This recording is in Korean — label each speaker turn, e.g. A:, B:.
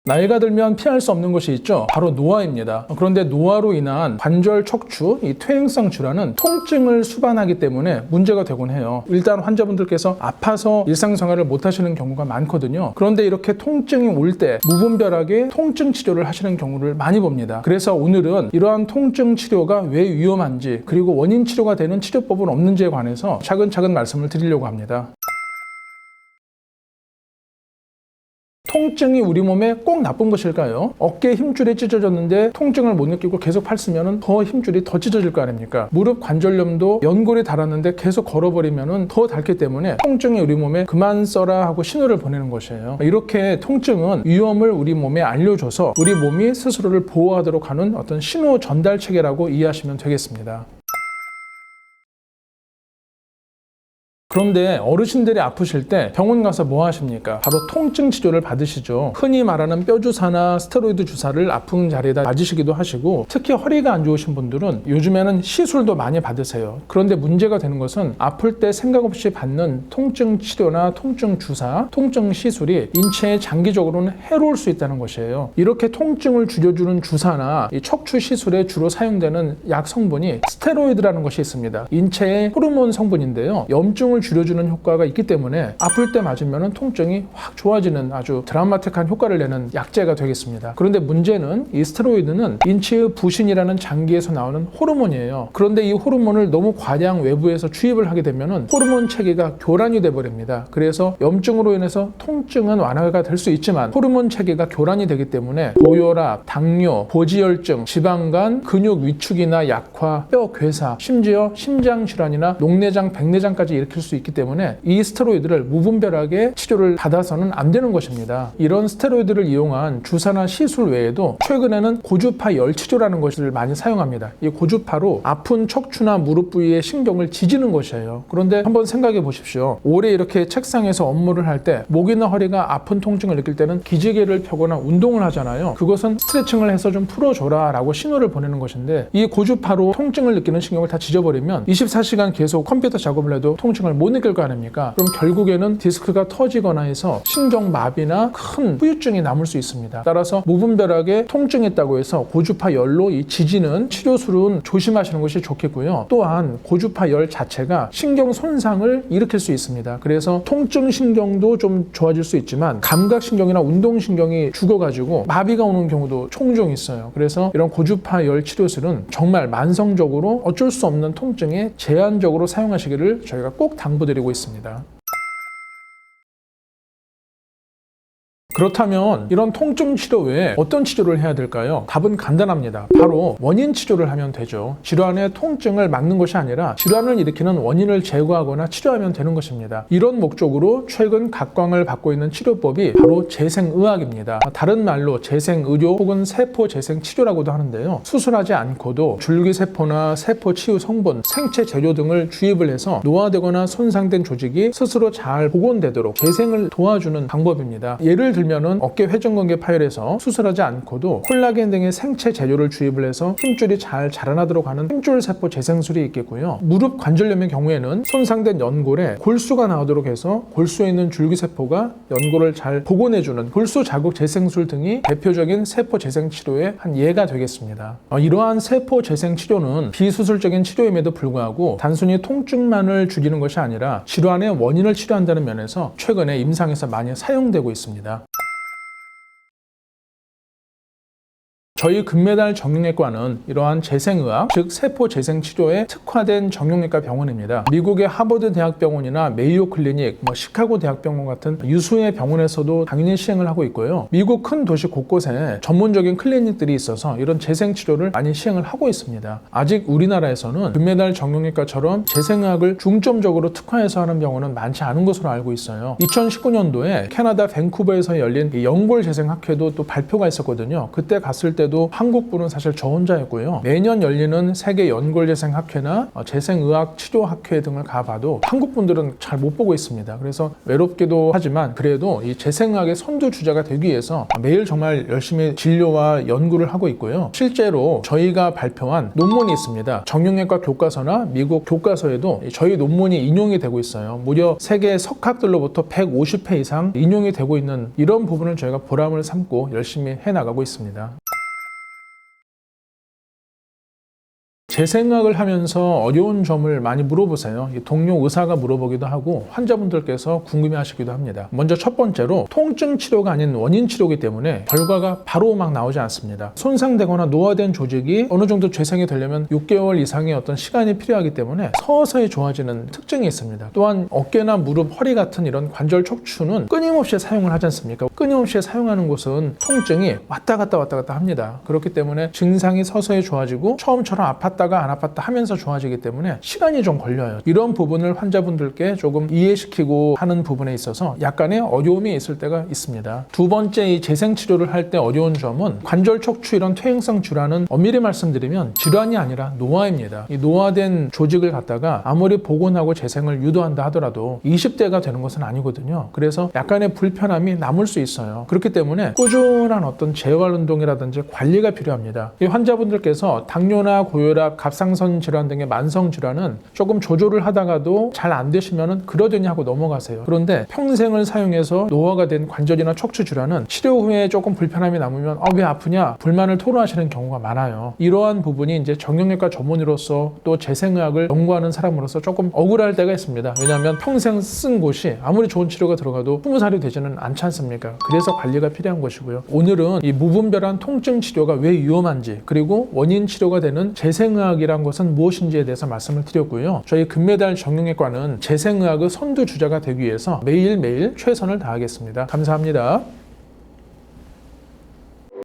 A: 나이가 들면 피할 수 없는 것이 있죠. 바로 노화입니다. 그런데 노화로 인한 관절 척추, 이 퇴행성 질환은 통증을 수반하기 때문에 문제가 되곤 해요. 일단 환자분들께서 아파서 일상생활을 못 하시는 경우가 많거든요. 그런데 이렇게 통증이 올 때 무분별하게 통증 치료를 하시는 경우를 많이 봅니다. 그래서 오늘은 이러한 통증 치료가 왜 위험한지, 그리고 원인 치료가 되는 치료법은 없는지에 관해서 차근차근 말씀을 드리려고 합니다. 통증이 우리 몸에 꼭 나쁜 것일까요? 어깨 힘줄이 찢어졌는데 통증을 못 느끼고 계속 펼쓰면 더 힘줄이 더 찢어질 거 아닙니까? 무릎 관절염도 연골이 닳았는데 계속 걸어버리면 더 닳기 때문에 통증이 우리 몸에 그만 써라 하고 신호를 보내는 것이에요. 이렇게 통증은 위험을 우리 몸에 알려줘서 우리 몸이 스스로를 보호하도록 하는 어떤 신호 전달 체계라고 이해하시면 되겠습니다. 그런데 어르신들이 아프실 때 병원 가서 뭐 하십니까? 바로 통증 치료를 받으시죠. 흔히 말하는 뼈주사나 스테로이드 주사를 아픈 자리에다 맞으시기도 하시고, 특히 허리가 안 좋으신 분들은 요즘에는 시술도 많이 받으세요. 그런데 문제가 되는 것은 아플 때 생각 없이 받는 통증 치료나 통증 주사, 통증 시술이 인체에 장기적으로는 해로울 수 있다는 것이에요. 이렇게 통증을 줄여주는 주사나 이 척추 시술에 주로 사용되는 약 성분이 스테로이드라는 것이 있습니다. 인체의 호르몬 성분인데요. 염증을 줄여주는 효과가 있기 때문에 아플 때 맞으면 통증이 확 좋아지는 아주 드라마틱한 효과를 내는 약재가 되겠습니다. 그런데 문제는 이 스테로이드는 인체의 부신이라는 장기에서 나오는 호르몬이에요. 그런데 이 호르몬을 너무 과량 외부에서 주입을 하게 되면 호르몬 체계가 교란이 돼버립니다. 그래서 염증으로 인해서 통증은 완화가 될 수 있지만 호르몬 체계가 교란이 되기 때문에 고혈압, 당뇨, 고지혈증, 지방간, 근육 위축이나 약화, 뼈 괴사, 심지어 심장 질환이나 녹내장, 백내장까지 일으킬 수 있기 때문에 이 스테로이드를 무분별하게 치료를 받아서는 안 되는 것입니다. 이런 스테로이드를 이용한 주사나 시술 외에도 최근에는 고주파 열 치료라는 것을 많이 사용합니다. 이 고주파로 아픈 척추나 무릎 부위의 신경을 지지는 것이에요. 그런데 한번 생각해 보십시오. 오래 이렇게 책상에서 업무를 할 때 목이나 허리가 아픈 통증을 느낄 때는 기지개를 펴거나 운동을 하잖아요. 그것은 스트레칭을 해서 좀 풀어줘라 라고 신호를 보내는 것인데, 이 고주파로 통증을 느끼는 신경을 다 지져버리면 24시간 계속 컴퓨터 작업을 해도 통증을 못 느낄 거 아닙니까? 그럼 결국에는 디스크가 터지거나 해서 신경마비나 큰 후유증이 남을 수 있습니다. 따라서 무분별하게 통증이 있다고 해서 고주파 열로 이 지지는 치료술은 조심하시는 것이 좋겠고요. 또한 고주파 열 자체가 신경 손상을 일으킬 수 있습니다. 그래서 통증 신경도 좀 좋아질 수 있지만 감각신경이나 운동신경이 죽어가지고 마비가 오는 경우도 종종 있어요. 그래서 이런 고주파 열 치료술은 정말 만성적으로 어쩔 수 없는 통증에 제한적으로 사용하시기를 저희가 꼭 당부드리고 있습니다. 그렇다면 이런 통증 치료 외에 어떤 치료를 해야 될까요? 답은 간단합니다. 바로 원인 치료를 하면 되죠. 질환의 통증을 막는 것이 아니라 질환을 일으키는 원인을 제거하거나 치료하면 되는 것입니다. 이런 목적으로 최근 각광을 받고 있는 치료법이 바로 재생의학입니다. 다른 말로 재생의료 혹은 세포재생치료라고도 하는데요. 수술하지 않고도 줄기세포나 세포치유 성분, 생체 재료 등을 주입을 해서 노화되거나 손상된 조직이 스스로 잘 복원되도록 재생을 도와주는 방법입니다. 예를 들면 어깨 회전근개 파열에서 수술하지 않고도 콜라겐 등의 생체 재료를 주입을 해서 힘줄이 잘 자라나도록 하는 힘줄세포 재생술이 있겠고요. 무릎 관절염의 경우에는 손상된 연골에 골수가 나오도록 해서 골수에 있는 줄기세포가 연골을 잘 복원해주는 골수 자극 재생술 등이 대표적인 세포 재생 치료의 한 예가 되겠습니다. 이러한 세포 재생 치료는 비수술적인 치료임에도 불구하고 단순히 통증만을 줄이는 것이 아니라 질환의 원인을 치료한다는 면에서 최근에 임상에서 많이 사용되고 있습니다. 저희 금메달 정형외과는 이러한 재생의학, 즉 세포 재생 치료에 특화된 정형외과 병원입니다. 미국의 하버드 대학병원이나 메이오 클리닉, 시카고 대학병원 같은 유수의 병원에서도 당연히 시행을 하고 있고요. 미국 큰 도시 곳곳에 전문적인 클리닉들이 있어서 이런 재생 치료를 많이 시행을 하고 있습니다. 아직 우리나라에서는 금메달 정형외과처럼 재생의학을 중점적으로 특화해서 하는 병원은 많지 않은 것으로 알고 있어요. 2019년도에 캐나다 밴쿠버에서 열린 연골 재생학회도 또 발표가 있었거든요. 그때 갔을 때 그때도 한국부는 사실 저 혼자였고요. 매년 열리는 세계 연골재생학회나 재생의학치료학회 등을 가봐도 한국분들은 잘 못 보고 있습니다. 그래서 외롭기도 하지만 그래도 이 재생의학의 선두주자가 되기 위해서 매일 정말 열심히 진료와 연구를 하고 있고요. 실제로 저희가 발표한 논문이 있습니다. 정형외과 교과서나 미국 교과서에도 저희 논문이 인용이 되고 있어요. 무려 세계 석학들로부터 150회 이상 인용이 되고 있는 이런 부분을 저희가 보람을 삼고 열심히 해나가고 있습니다. 재생의학을 하면서 어려운 점을 많이 물어보세요. 동료 의사가 물어보기도 하고 환자분들께서 궁금해하시기도 합니다. 먼저 첫 번째로 통증 치료가 아닌 원인 치료이기 때문에 결과가 바로 막 나오지 않습니다. 손상되거나 노화된 조직이 어느 정도 재생이 되려면 6개월 이상의 어떤 시간이 필요하기 때문에 서서히 좋아지는 특징이 있습니다. 또한 어깨나 무릎, 허리 같은 이런 관절 척추는 끊임없이 사용을 하지 않습니까? 끊임없이 사용하는 곳은 통증이 왔다 갔다 합니다. 그렇기 때문에 증상이 서서히 좋아지고 처음처럼 아팠다가 안 아팠다 하면서 좋아지기 때문에 시간이 좀 걸려요. 이런 부분을 환자분들께 조금 이해시키고 하는 부분에 있어서 약간의 어려움이 있을 때가 있습니다. 두 번째, 이 재생치료를 할 때 어려운 점은 관절 척추 이런 퇴행성 질환은 엄밀히 말씀드리면 질환이 아니라 노화입니다. 이 노화된 조직을 갖다가 아무리 복원하고 재생을 유도한다 하더라도 20대가 되는 것은 아니거든요. 그래서 약간의 불편함이 남을 수 있어요. 그렇기 때문에 꾸준한 어떤 재활 운동이라든지 관리가 필요합니다. 이 환자분들께서 당뇨나 고혈압, 갑상선 질환 등의 만성 질환은 조금 조절을 하다가도 잘 안 되시면은 그러더니 하고 넘어가세요. 그런데 평생을 사용해서 노화가 된 관절이나 척추 질환은 치료 후에 조금 불편함이 남으면 왜 아프냐 불만을 토로하시는 경우가 많아요. 이러한 부분이 이제 정형외과 전문의로서 또 재생의학을 연구하는 사람으로서 조금 억울할 때가 있습니다. 왜냐하면 평생 쓴 곳이 아무리 좋은 치료가 들어가도 20살이 되지는 않지 않습니까? 그래서 관리가 필요한 것이고요. 오늘은 이 무분별한 통증 치료가 왜 위험한지, 그리고 원인 치료가 되는 재생의학이란 것은 무엇인지에 대해서 말씀을 드렸고요. 저희 금메달 정형외과는 재생의학의 선두주자가 되기 위해서 매일매일 최선을 다하겠습니다. 감사합니다.